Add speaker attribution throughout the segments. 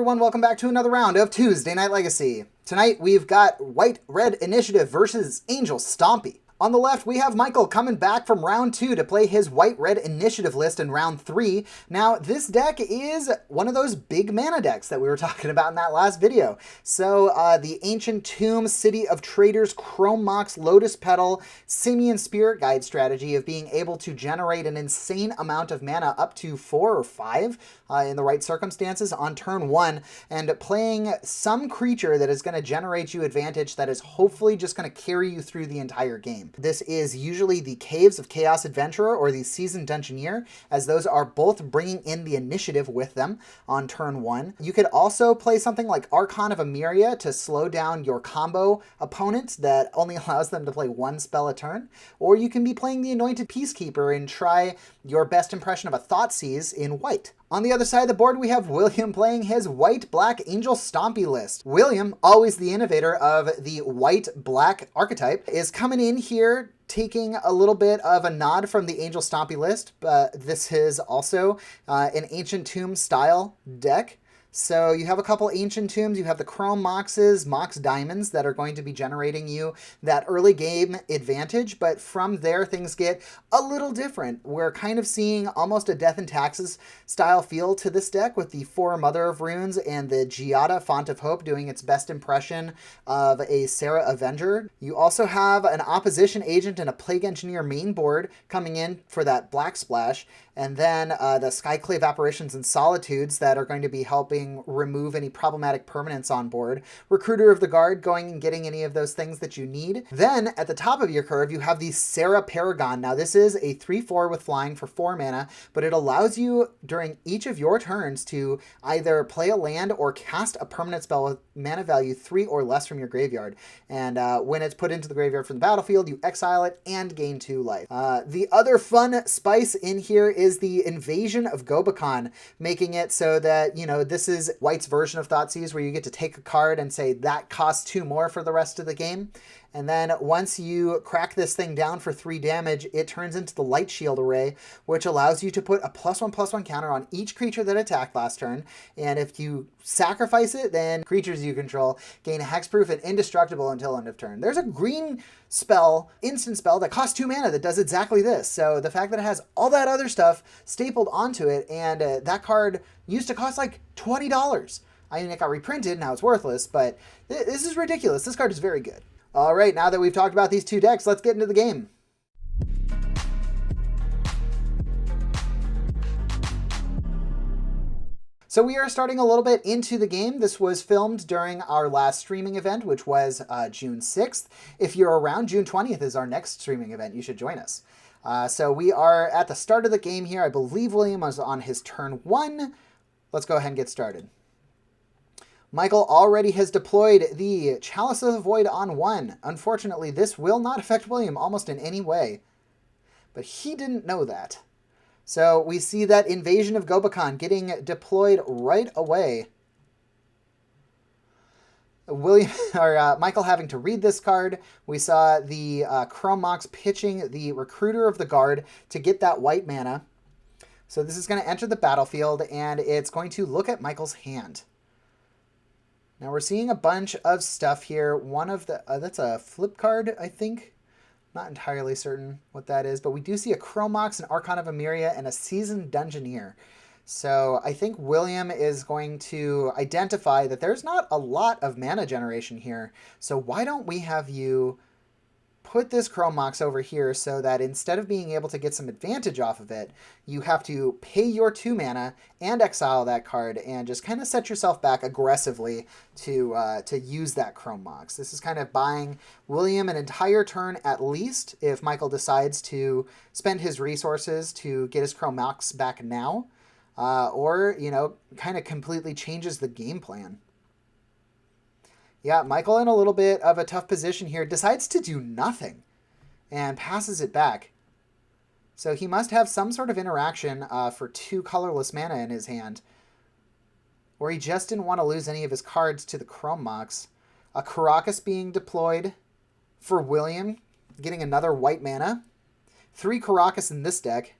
Speaker 1: everyone, welcome back to another round of Tuesday Night Legacy. Tonight we've got White-Red Initiative versus Angel Stompy. On the left, we have Michael coming back from round 2 to play his White-Red Initiative list in round 3. Now, this deck is one of those big mana decks that we were talking about in that last video. So, the Ancient Tomb, City of Traders, Chrome Mox, Lotus Petal, Simian Spirit Guide strategy of being able to generate an insane amount of mana, up to 4 or 5 in the right circumstances on turn 1, and playing some creature that is going to generate you advantage that is hopefully just going to carry you through the entire game. This is usually the Caves of Chaos Adventurer or the Seasoned Dungeoneer, as those are both bringing in the initiative with them on turn 1. You could also play something like Archon of Emeria to slow down your combo opponent that only allows them to play one spell a turn, or you can be playing the Anointed Peacekeeper and try your best impression of a Thoughtseize in white. On the other side of the board, we have William playing his White-Black Angel Stompy list. William, always the innovator of the White-Black archetype, is coming in here taking a little bit of a nod from the Angel Stompy list, but this is also an Ancient Tomb style deck. So you have a couple Ancient Tombs, you have the Chrome Moxes, Mox Diamonds that are going to be generating you that early game advantage, but from there things get a little different. We're kind of seeing almost a Death and Taxes style feel to this deck with the 4 Mother of Runes and the Giada Font of Hope doing its best impression of a Serra Avenger. You also have an Opposition Agent and a Plague Engineer main board coming in for that Black Splash, and then the Skyclave Apparitions and Solitudes that are going to be helping remove any problematic permanents on board. Recruiter of the Guard going and getting any of those things that you need. Then at the top of your curve, you have the Serra Paragon. Now this is a 3/4 with flying for 4 mana, but it allows you during each of your turns to either play a land or cast a permanent spell with mana value 3 or less from your graveyard. And when it's put into the graveyard from the battlefield, you exile it and gain 2 life. The other fun spice in here is the Invasion of Gobakhan, making it so that, you know, this is White's version of Thoughtseize, where you get to take a card and say that costs 2 more for the rest of the game. And then once you crack this thing down for 3 damage, it turns into the Light Shield array, which allows you to put a +1/+1 counter on each creature that attacked last turn. And if you sacrifice it, then creatures you control gain hexproof and indestructible until end of turn. There's a green spell, instant spell, that costs 2 mana that does exactly this. So the fact that it has all that other stuff stapled onto it, and that card used to cost like $20. I mean, it got reprinted, now it's worthless, but this is ridiculous. This card is very good. All right, now that we've talked about these 2 decks, let's get into the game. So we are starting a little bit into the game. This was filmed during our last streaming event, which was June 6th. If you're around, June 20th is our next streaming event. You should join us. So we are at the start of the game here. I believe William was on his turn 1. Let's go ahead and get started. Michael already has deployed the Chalice of the Void on 1. Unfortunately, this will not affect William almost in any way. But he didn't know that. So we see that Invasion of Gobakhan getting deployed right away. Michael having to read this card. We saw the Chrome Mox pitching the Recruiter of the Guard to get that white mana. So this is going to enter the battlefield, and it's going to look at Michael's hand. Now we're seeing a bunch of stuff here. One of the, that's a flip card, I think. Not entirely certain what that is, but we do see a Chrome Mox, an Archon of Emeria, and a Seasoned Dungeoneer. So I think William is going to identify that there's not a lot of mana generation here. So why don't we have you put this Chrome Mox over here so that instead of being able to get some advantage off of it, you have to pay your 2 mana and exile that card and just kind of set yourself back aggressively to use that Chrome Mox. This is kind of buying William an entire turn at least if Michael decides to spend his resources to get his Chrome Mox back now, or, you know, kind of completely changes the game plan. Yeah, Michael in a little bit of a tough position here, decides to do nothing and passes it back. So he must have some sort of interaction for 2 colorless mana in his hand. Or he just didn't want to lose any of his cards to the Chrome Mox. A Karakas being deployed for William, getting another white mana. 3 Karakas in this deck.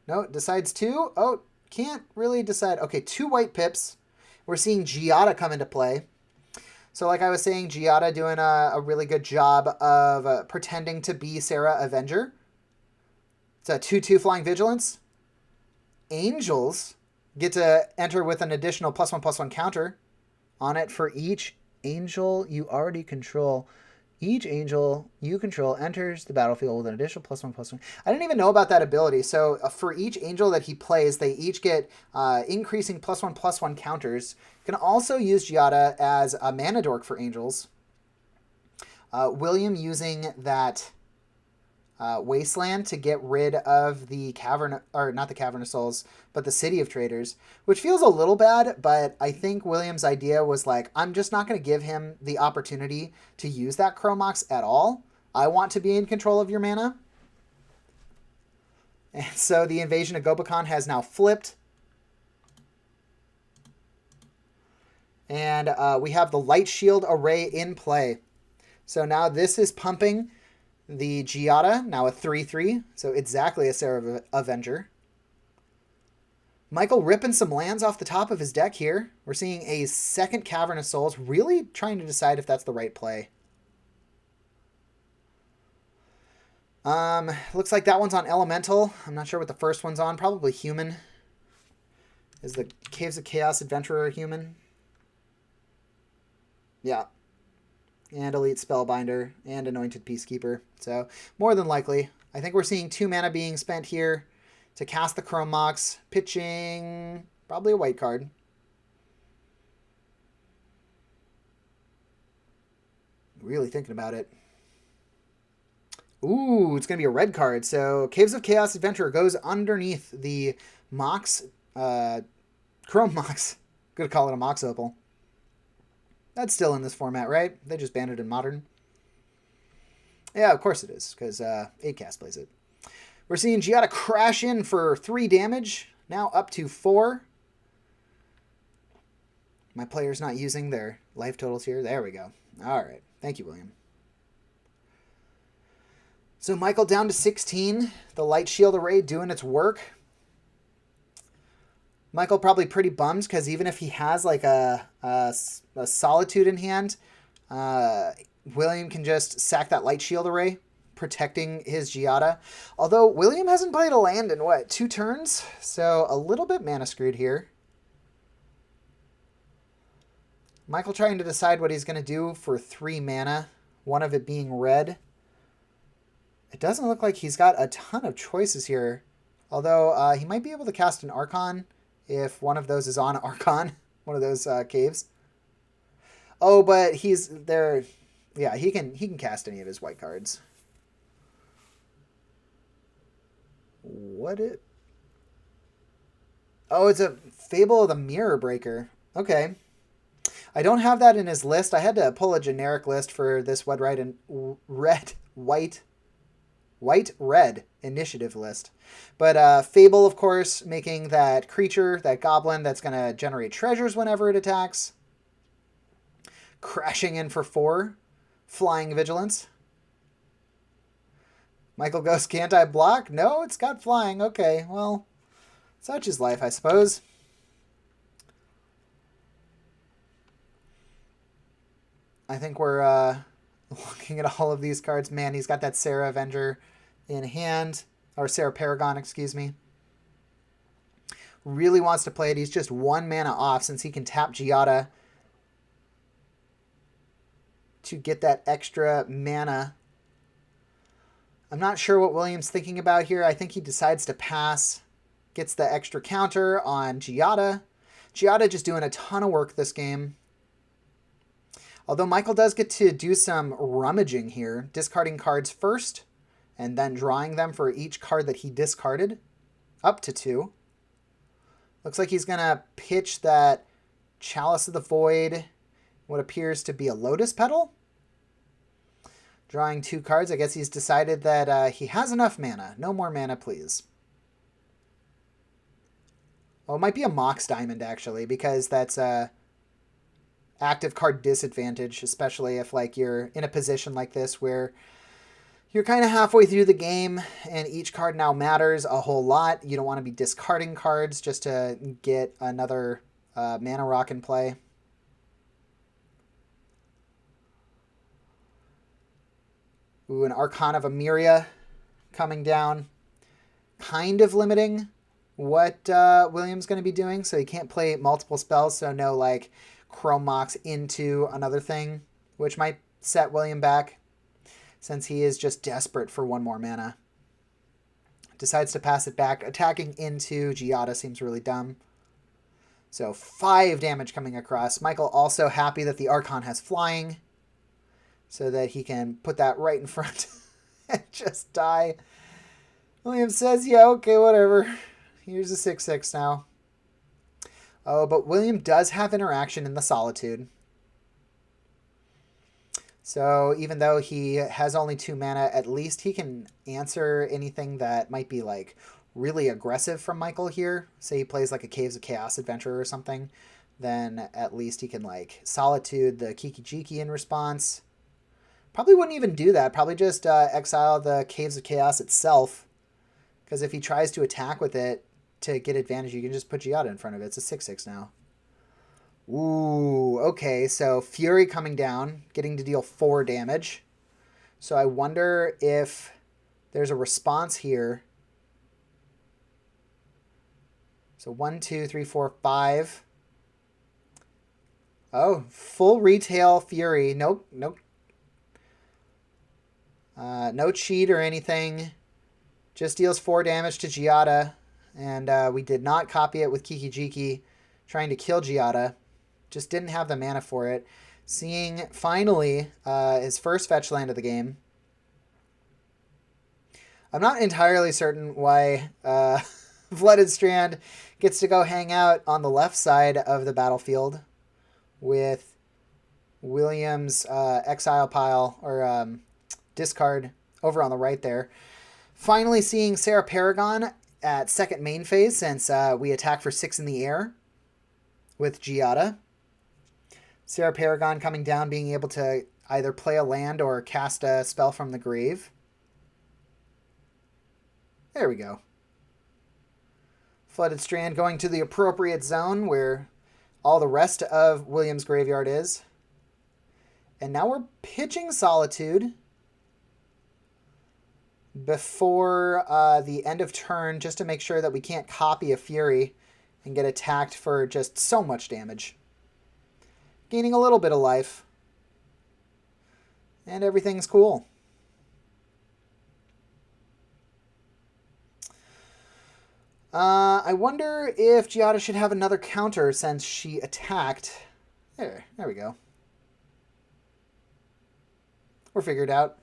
Speaker 1: No, decides 2. Oh, can't really decide. Okay, 2 white pips. we're seeing Giada come into play. So like I was saying, Giada doing a really good job of pretending to be Sarah Avenger. It's a 2/2 Flying Vigilance. Angels get to enter with an additional +1/+1 counter on it for each angel you already control. Each angel you control enters the battlefield with an additional +1/+1. I didn't even know about that ability. So for each angel that he plays, they each get increasing +1/+1 counters. You can also use Giada as a mana dork for angels. William using that Wasteland to get rid of the cavern, or not the Cavern of Souls, but the City of Traders, which feels a little bad, but I think William's idea was like, I'm just not going to give him the opportunity to use that Chromox at all. I want to be in control of your mana. And so the invasion of Gobakhan has now flipped. And we have the Light Shield array in play. So now this is pumping the Giada, now a 3/3, so exactly a Sarah Avenger. Michael ripping some lands off the top of his deck here. We're seeing a second Cavern of Souls, really trying to decide if that's the right play. Looks like that one's on Elemental. I'm not sure what the first one's on. Probably Human. Is the Caves of Chaos Adventurer human? Yeah. And Elite Spellbinder, and Anointed Peacekeeper. So, more than likely. I think we're seeing 2 mana being spent here to cast the Chrome Mox, pitching probably a white card. Really thinking about it. Ooh, it's going to be a red card. So, Caves of Chaos Adventurer goes underneath the Mox, Chrome Mox. Gonna call it a Mox Opal. That's still in this format, right? They just banned it in Modern. Yeah, of course it is, because 8cast plays it. We're seeing Giada crash in for 3 damage, now up to 4. My player's not using their life totals here. There we go. All right. Thank you, William. So Michael down to 16. The Light Shield array doing its work. Michael probably pretty bummed because even if he has like a Solitude in hand, William can just sack that Light Shield array, protecting his Giada. Although William hasn't played a land in, 2 turns? So a little bit mana screwed here. Michael trying to decide what he's going to do for 3 mana, one of it being red. It doesn't look like he's got a ton of choices here. Although he might be able to cast an Archon if one of those is on Archon, one of those caves. Oh, but he's there. Yeah, he can cast any of his white cards. What it? Oh, it's a Fable of the Mirror Breaker. Okay. I don't have that in his list. I had to pull a generic list for this white-red initiative list. But Fable, of course, making that creature, that goblin that's going to generate treasures whenever it attacks. Crashing in for 4. Flying Vigilance. Michael goes, can't I block? No, it's got flying. Okay, well, such is life, I suppose. I think we're looking at all of these cards. Man, he's got that Sarah Avenger in hand. Or Sarah Paragon, excuse me. Really wants to play it. He's just 1 mana off since he can tap Giada to get that extra mana. I'm not sure what William's thinking about here. I think he decides to pass. Gets the extra counter on Giada. Giada just doing a ton of work this game. Although Michael does get to do some rummaging here, discarding cards first, and then drawing them for each card that he discarded, up to 2. Looks like he's going to pitch that Chalice of the Void, what appears to be a Lotus Petal. Drawing 2 cards. I guess he's decided that he has enough mana. No more mana, please. Oh, it might be a Mox Diamond, actually, because that's active card disadvantage, especially if like you're in a position like this where you're kind of halfway through the game and each card now matters a whole lot. You don't want to be discarding cards just to get another Mana Rock in play. Ooh, an Archon of Emeria coming down. Kind of limiting what William's going to be doing. So he can't play multiple spells. So no, like, Chrome Mox into another thing, which might set William back since he is just desperate for one more mana. Decides to pass it back. Attacking into Giada seems really dumb. So 5 damage coming across. Michael also happy that the Archon has flying so that he can put that right in front and just die. William says, yeah, okay, whatever. Here's a 6/6 now. Oh, but William does have interaction in the Solitude. So even though he has only 2 mana, at least he can answer anything that might be like really aggressive from Michael here. Say he plays like a Caves of Chaos adventure or something, then at least he can like Solitude the Kiki-Jiki in response. Probably wouldn't even do that. Probably just exile the Caves of Chaos itself. Because if he tries to attack with it to get advantage, you can just put Giada in front of it. It's a 6/6 now. Ooh, okay, so Fury coming down, getting to deal 4 damage. So I wonder if there's a response here. So 1, 2, 3, 4, 5. Oh, full retail Fury. Nope, nope. No cheat or anything. Just deals 4 damage to Giada. And we did not copy it with Kiki-Jiki trying to kill Giada. Just didn't have the mana for it. Seeing, finally, his first fetch land of the game. I'm not entirely certain why Flooded Strand gets to go hang out on the left side of the battlefield with William's exile pile, or discard, over on the right there. Finally seeing Sarah Paragon at second main phase, since we attack for 6 in the air with Giada. Sarah Paragon coming down, being able to either play a land or cast a spell from the grave. There we go. Flooded Strand going to the appropriate zone where all the rest of William's graveyard is. And now we're pitching Solitude before the end of turn, just to make sure that we can't copy a Fury and get attacked for just so much damage. Gaining a little bit of life. And everything's cool. I wonder if Giada should have another counter since she attacked. There we go. We're figured out.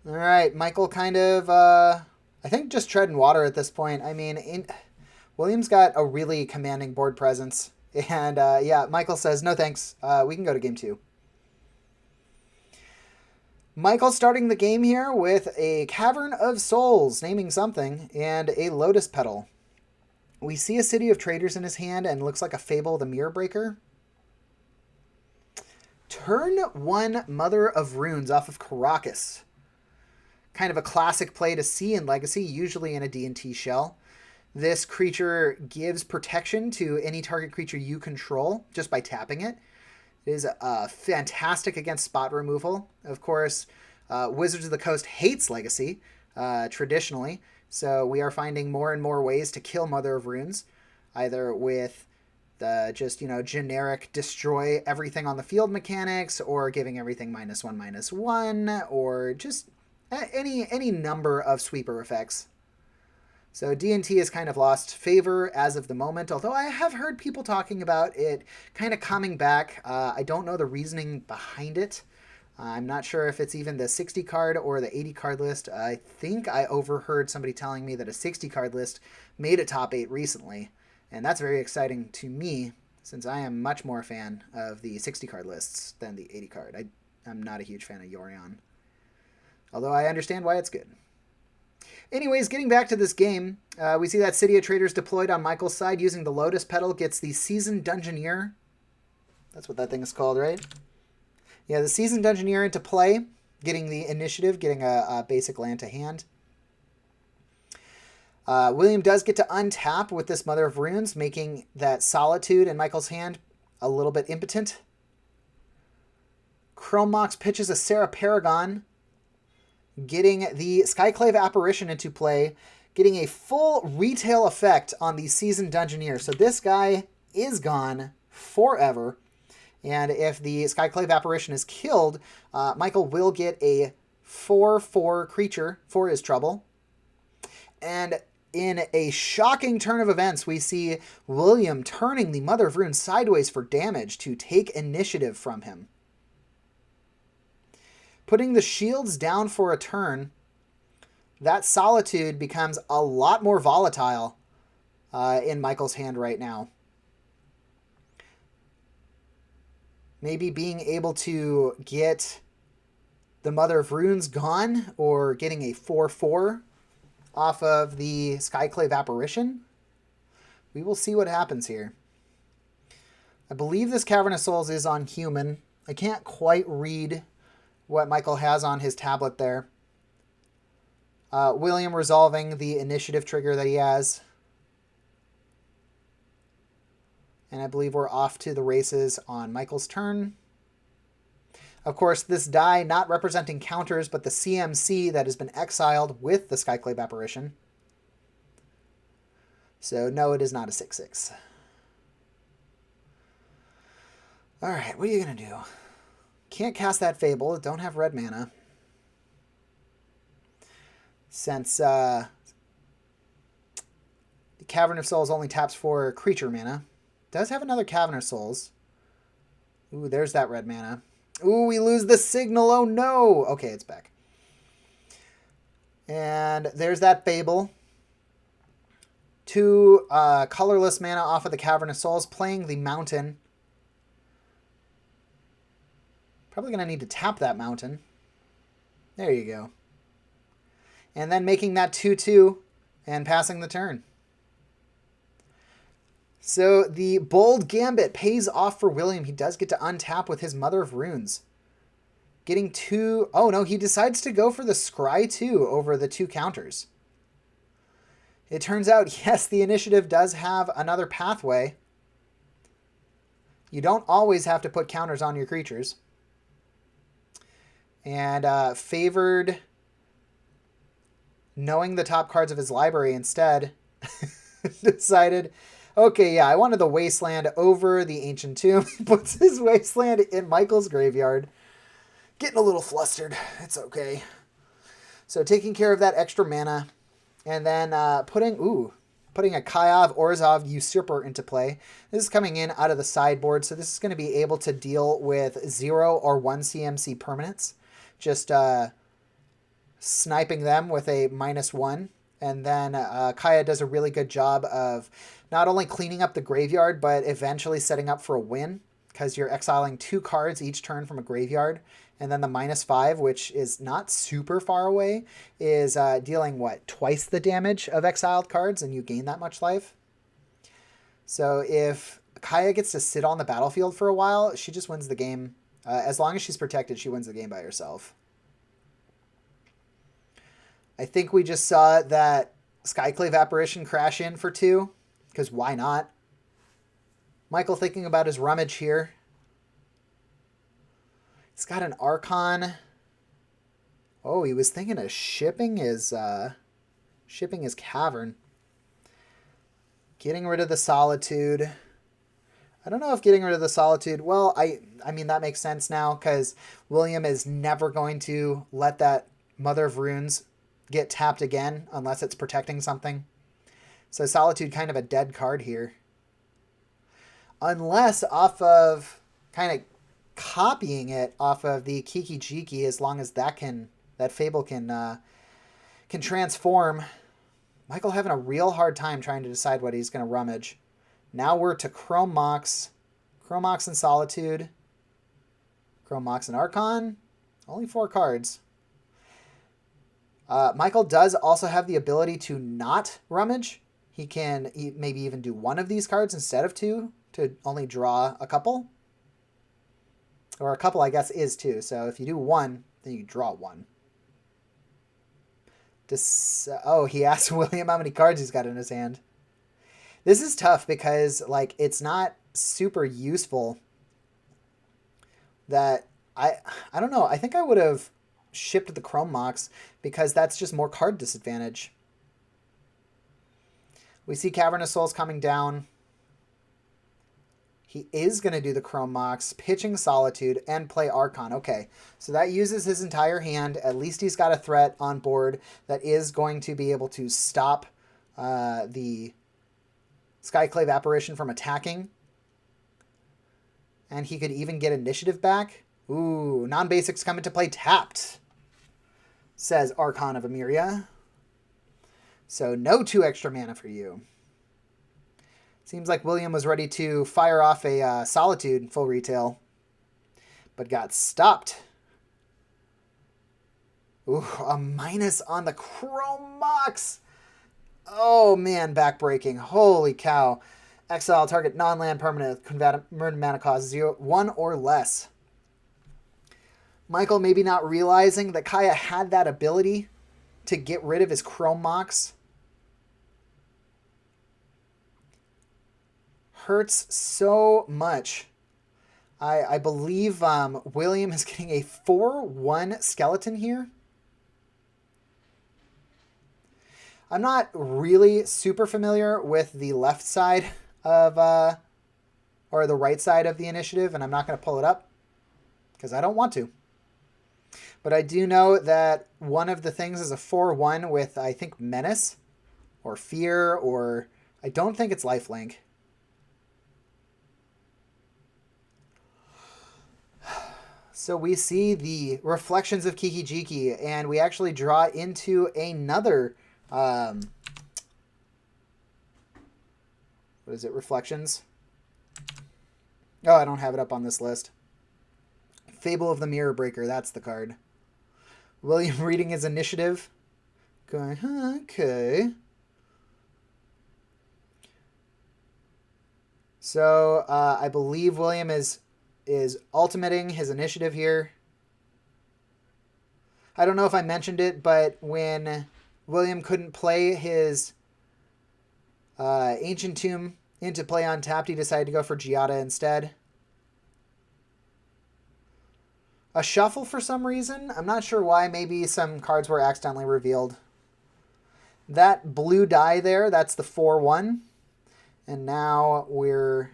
Speaker 1: All right, Michael kind of, I think just treading water at this point. I mean, William's got a really commanding board presence. And yeah, Michael says, no thanks, we can go to game 2. Michael starting the game here with a Cavern of Souls, naming something, and a Lotus Petal. We see a City of Traders in his hand and looks like a Fable the Mirror Breaker. Turn 1 Mother of Runes off of Karakas. Kind of a classic play to see in Legacy, usually in a D&T shell. This creature gives protection to any target creature you control just by tapping it. It is fantastic against spot removal. Of course, Wizards of the Coast hates Legacy, traditionally. So we are finding more and more ways to kill Mother of Runes, either with the just, generic destroy everything on the field mechanics, or giving everything -1/-1, or just any number of sweeper effects. So D&T has kind of lost favor as of the moment, although I have heard people talking about it kind of coming back. I don't know the reasoning behind it. I'm not sure if it's even the 60 card or the 80 card list. I think I overheard somebody telling me that a 60 card list made a top 8 recently, and that's very exciting to me since I am much more a fan of the 60 card lists than the 80 card. I'm not a huge fan of Yorion, although I understand why it's good. Anyways, getting back to this game, we see that City of Traders deployed on Michael's side using the Lotus Petal, gets the Seasoned Dungeoneer. That's what that thing is called, right? Yeah, the Seasoned Dungeoneer into play, getting the initiative, getting a basic land to hand. William does get to untap with this Mother of Runes, making that Solitude in Michael's hand a little bit impotent. Chrome Mox pitches a Sarah Paragon, getting the Skyclave Apparition into play, getting a full retail effect on the Seasoned Dungeoneer. So this guy is gone forever. And if the Skyclave Apparition is killed, Michael will get a 4/4 creature for his trouble. And in a shocking turn of events, we see William turning the Mother of Runes sideways for damage to take initiative from him. Putting the shields down for a turn, that Solitude becomes a lot more volatile in Michael's hand right now. Maybe being able to get the Mother of Runes gone, or getting a 4/4 off of the Skyclave Apparition. We will see what happens here. I believe this Cavern of Souls is on human. I can't quite read what Michael has on his tablet there. William resolving the initiative trigger that he has. And I believe we're off to the races on Michael's turn. Of course, this die not representing counters, but the CMC that has been exiled with the Skyclave Apparition. So no, it is not a 6/6. Alright, what are you going to do? Can't cast that Fable. Don't have red mana. Since the Cavern of Souls only taps for creature mana. Does have another Cavern of Souls. Ooh, there's that red mana. Ooh, we lose the signal. Oh, no. Okay, it's back. And there's that Fable. 2 colorless mana off of the Cavern of Souls, playing the Mountain. Probably going to need to tap that Mountain. There you go. And then making that 2/2 and passing the turn. So the bold gambit pays off for William. He does get to untap with his Mother of Runes. Getting 2... Oh, no, he decides to go for the Scry 2 over the 2 counters. It turns out, yes, the initiative does have another pathway. You don't always have to put counters on your creatures. And favored knowing the top cards of his library instead, decided... Okay, yeah, I wanted the Wasteland over the Ancient Tomb. He puts his Wasteland in Michael's graveyard. Getting a little flustered. It's okay. So taking care of that extra mana. And then putting a Kyav Orzhov Usurper into play. This is coming in out of the sideboard, so this is going to be able to deal with 0 or 1 CMC permanents. Just sniping them with a -1. And then Kaya does a really good job of not only cleaning up the graveyard, but eventually setting up for a win, because you're exiling 2 cards each turn from a graveyard. And then the -5, which is not super far away, is dealing, what, twice the damage of exiled cards, and you gain that much life. So if Kaya gets to sit on the battlefield for a while, she just wins the game. As long as she's protected, she wins the game by herself. I think we just saw that Skyclave Apparition crash in for 2, because why not? Michael thinking about his rummage here. He's got an Archon. Oh, he was thinking of shipping his cavern. Getting rid of the Solitude. I don't know if getting rid of the Solitude... Well, I mean, that makes sense now, because William is never going to let that Mother of Runes get tapped again unless it's protecting something. So Solitude kind of a dead card here. Unless off of kind of copying it off of the Kiki Jiki, as long as that Fable can transform. Michael having a real hard time trying to decide what he's going to rummage. Now we're to Chrome Mox and Solitude. Chrome Mox and Archon. Only 4 cards. Michael does also have the ability to not rummage. He can maybe even do 1 of these cards instead of 2 to only draw a couple. Or a couple, I guess, is 2. So if you do 1, then you draw 1. Oh, he asked William how many cards he's got in his hand. This is tough because, like, it's not super useful. That I don't know. I think I would have shipped the Chrome Mox because that's just more card disadvantage. We see Cavernous Souls coming down. He is going to do the Chrome Mox, pitching Solitude, and play Archon. Okay, so that uses his entire hand. At least he's got a threat on board that is going to be able to stop the Skyclave Apparition from attacking. And he could even get initiative back. Ooh, non-basics come into play tapped, says Archon of Emeria. So no 2 extra mana for you. Seems like William was ready to fire off a Solitude full retail, but got stopped. Ooh, a minus on the Chrome Mox. Oh man, backbreaking. Holy cow. Exile target non-land permanent converted mana cost 0, 1 or less. Michael maybe not realizing that Kaya had that ability to get rid of his Chrome Mox. Hurts so much. I believe William is getting a 4/1 skeleton here. I'm not really super familiar with the left side of, or the right side of the initiative, and I'm not going to pull it up because I don't want to. But I do know that one of the things is a 4/1 with, I think, Menace or Fear, or I don't think it's Lifelink. So we see the reflections of Kiki-Jiki, and we actually draw into another, what is it, Reflections? Oh, I don't have it up on this list. Fable of the Mirror Breaker, that's the card. William reading his initiative. Going, okay. So, I believe William is ultimating his initiative here. I don't know if I mentioned it, but when William couldn't play his Ancient Tomb into play untapped, he decided to go for Giada instead. A shuffle for some reason. I'm not sure why. Maybe some cards were accidentally revealed. That blue die there, that's the 4/1. And now we're...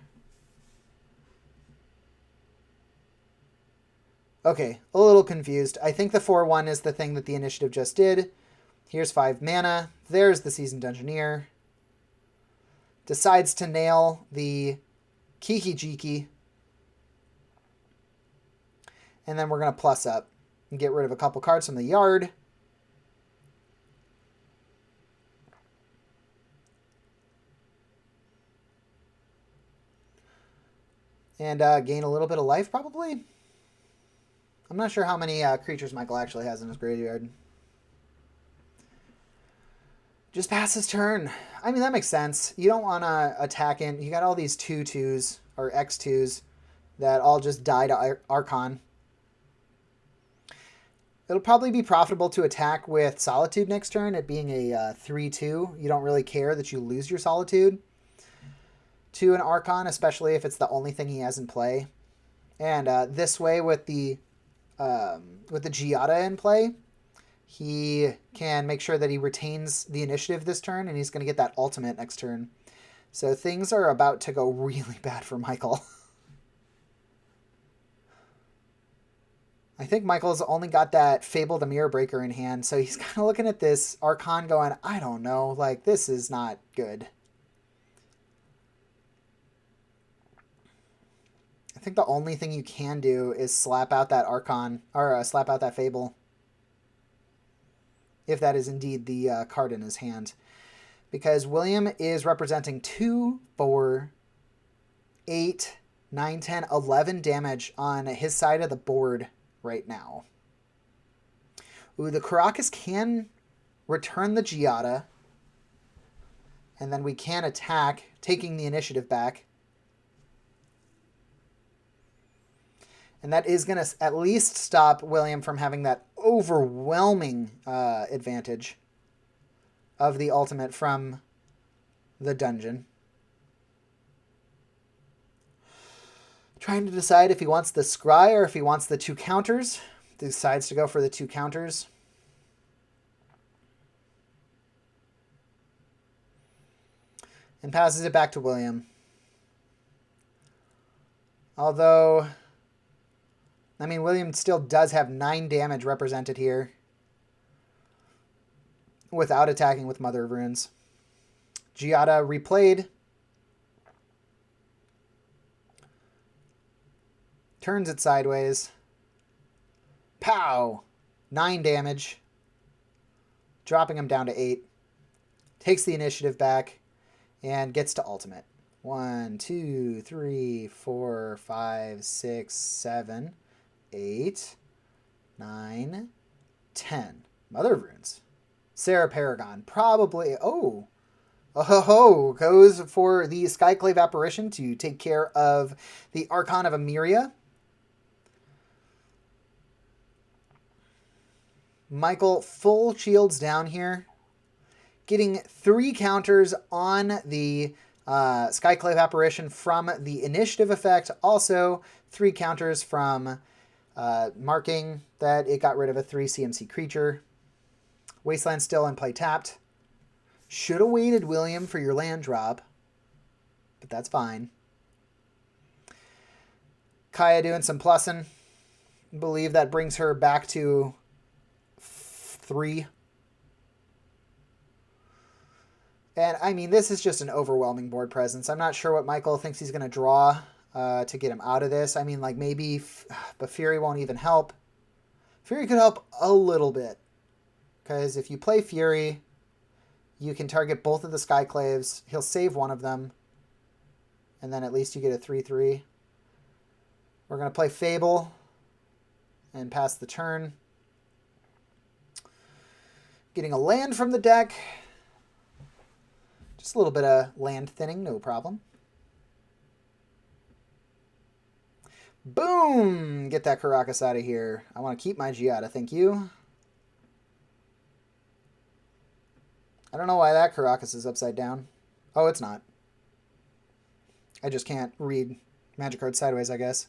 Speaker 1: Okay, a little confused. I think the 4/1 is the thing that the initiative just did. Here's 5 mana. There's the Seasoned Dungeoneer. Decides to nail the Kiki-Jiki. And then we're going to plus up and get rid of a couple cards from the yard. And gain a little bit of life, probably. I'm not sure how many creatures Michael actually has in his graveyard. Just pass his turn. I mean, that makes sense. You don't want to attack in. You got all these 2/2s or X2s that all just die to Archon. It'll probably be profitable to attack with Solitude next turn, it being a 3/2. You don't really care that you lose your Solitude to an Archon, especially if it's the only thing he has in play. And this way, with the Giada in play, he can make sure that he retains the initiative this turn, and he's going to get that ultimate next turn. So things are about to go really bad for Michael. I think Michael's only got that Fable the Mirror Breaker in hand, so he's kind of looking at this Archon going, I don't know, like, this is not good. I think the only thing you can do is slap out that Archon, or slap out that Fable. If that is indeed the card in his hand. Because William is representing 2, 4, 8, 9, 10, 11 damage on his side of the board right now. Ooh, the Karakas can return the Giada. And then we can attack, taking the initiative back. And that is going to at least stop William from having that overwhelming advantage. of the ultimate from the dungeon. Trying to decide if he wants the scry or if he wants the 2 counters. Decides to go for the 2 counters. And passes it back to William. Although, I mean, William still does have 9 damage represented here without attacking with Mother of Runes. Giada replayed. Turns it sideways. Pow! 9 damage. Dropping him down to 8. Takes the initiative back and gets to ultimate. 1, 2, 3, 4, 5, 6, 7, 8, 9, 10. Mother of Runes. Sarah Paragon. Probably. Oh, goes for the Skyclave Apparition to take care of the Archon of Emeria. Michael full shields down here. Getting 3 counters on the Skyclave Apparition from the initiative effect. Also, 3 counters from marking that it got rid of a 3 CMC creature. Wasteland still in play tapped. Should have waited, William, for your land drop. But that's fine. Kaya doing some plussing. Believe that brings her back to 3. And, I mean, this is just an overwhelming board presence. I'm not sure what Michael thinks he's going to draw to get him out of this. I mean, like, maybe... But Fury won't even help. Fury could help a little bit. Because if you play Fury, you can target both of the Skyclaves. He'll save one of them. And then at least you get a 3/3. We're going to play Fable. And pass the turn. Getting a land from the deck. Just a little bit of land thinning, no problem. Boom! Get that Caracas out of here. I want to keep my Giada, thank you. I don't know why that Caracas is upside down. Oh, it's not. I just can't read magic cards sideways, I guess.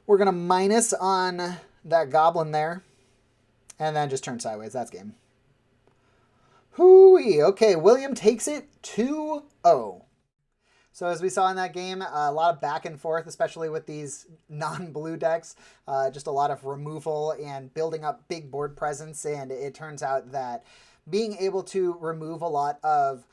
Speaker 1: We're going to minus on that Goblin there. And then just turn sideways. That's game. Hooey! Okay, William takes it 2-0. So as we saw in that game, a lot of back and forth, especially with these non-blue decks. Just a lot of removal and building up big board presence. And it turns out that being able to remove a lot of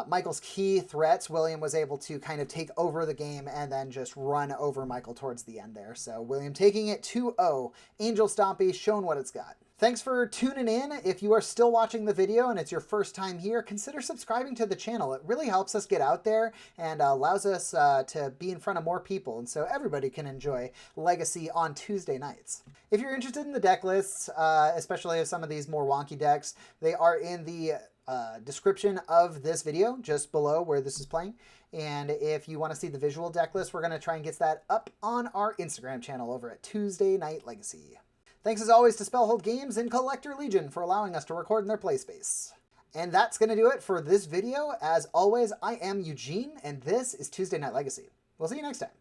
Speaker 1: Michael's key threats, William was able to kind of take over the game and then just run over Michael towards the end there. So William taking it 2-0. Angel Stompy showing what it's got. Thanks for tuning in. If you are still watching the video and it's your first time here, consider subscribing to the channel. It really helps us get out there and allows us to be in front of more people, and so everybody can enjoy Legacy on Tuesday nights. If you're interested in the deck lists, especially of some of these more wonky decks, they are in the description of this video, just below where this is playing. And if you want to see the visual deck list, we're going to try and get that up on our Instagram channel over at Tuesday Night Legacy. Thanks as always to Spellhold Games and Collector Legion for allowing us to record in their play space. And that's going to do it for this video. As always, I am Eugene, and this is Tuesday Night Legacy. We'll see you next time.